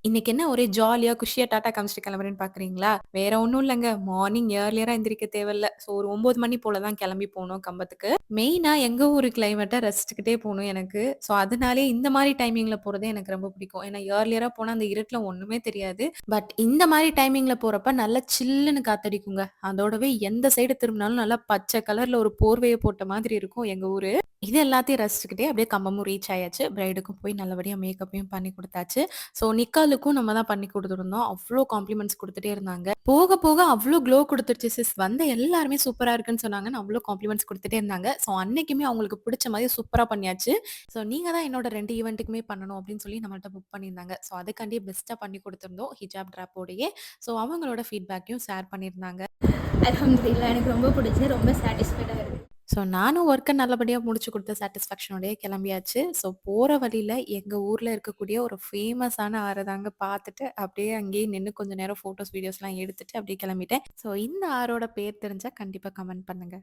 இன்னைக்கு என்ன ஒரே ஜாலியா, குஷியா டாட்டா காமிச்சுட்டு கிளம்புறேன்னு பார்க்குறீங்களா? வேற ஒண்ணும் இல்லங்க. மார்னிங் ஏர்லியரா எந்திரிக்க தேவையில்ல. ஸோ ஒரு 9 மணி போல தான் கிளம்பி போணும் கம்பத்துக்கு. மெயினா எங்க ஊரு கிளைமேட்ட ரசிச்சுக்கிட்டே போணும் எனக்கு. ஸோ அதனாலேயே இந்த மாரி டைமிங்ல போறது எனக்கு ரொம்ப பிடிக்கும். ஏன்னா ஏர்லியரா போனா அந்த இருட்டுல ஒண்ணுமே தெரியாது. பட் இந்த மாரி டைமிங்ல போறப்ப நல்லா சில்லுன்னு காத்தடிக்குங்க. அதோடவே எந்த சைடு திரும்பினாலும் நல்லா பச்சை கலர்ல ஒரு போர்வைய போட்ட மாதிரி இருக்கும் எங்க ஊரு. இது எல்லாத்தையும் ரசிச்சுக்கிட்டே அப்படியே கம்பமும் ரீச் ஆயாச்சு. பிரைடுக்கும் போய் நல்லபடியா மேக்கப்பையும் பண்ணி குடுத்தாச்சு. ஸோ நிக்காலுக்கும் நம்ம தான் பண்ணி குடுத்துருந்தோம். அவ்ளோ காம்ப்ளிமெண்ட்ஸ் குடுத்துட்டே இருந்தாங்க. போக போக அவ்ளோ க்ளோ குடுத்துருச்சு சிஸ். வந்த எல்லாருமே சூப்பரா இருக்குன்னு சொன்னாங்கன்னு அவ்ளோ காம்ப்ளிமெண்ட்ஸ் குடுத்துட்டே இருந்தாங்க. ஸோ அன்னைக்குமே அவங்களுக்கு பிடிச்ச மாரி சூப்பரா பண்ணியாச்சு. ஸோ நீங்க தான் என்னோட 2 ஈவென்ட்டுக்குமே பண்ணணும் அப்படின்னு சொல்லி நம்மள்ட்ட புக் பண்ணியிருந்தாங்க. ஸோ அதுக்காண்டியே பெஸ்ட்டா பண்ணி குடுத்துருந்தோம். ஹிஜாப் ட்ராப்போடயே. ஸோ அவங்களோட ஃபீட்பேக்கையும் ஷேர் பண்ணியிருந்தாங்க. அல்ஹம்துலில்லாஹ் எனக்கு ரொம்ப பிடிச்சு ரொம்ப சாட்டிஸ்ஃபைடா இருக்கு. ஸோ நானும் ஒர்க்க நல்லபடியா முடிச்சு குடுத்த சாட்டிஸ்ஃபேக்ஷனோடயே கிளம்பியாச்சு. ஸோ போற வழியில எங்க ஊர்ல இருக்கக்கூடிய ஒரு ஃபேமஸான ஆற தாங்க பார்த்துட்டு, அப்படியே அங்கேயே நின்னு கொஞ்ச நேரம் ஃபோட்டோஸ், வீடியோஸ்லாம் எடுத்துட்டு அப்படியே கிளம்பிட்டேன். ஸோ இந்த ஆறோட பேர் தெரிஞ்சா கண்டிப்பா கமெண்ட் பண்ணுங்க.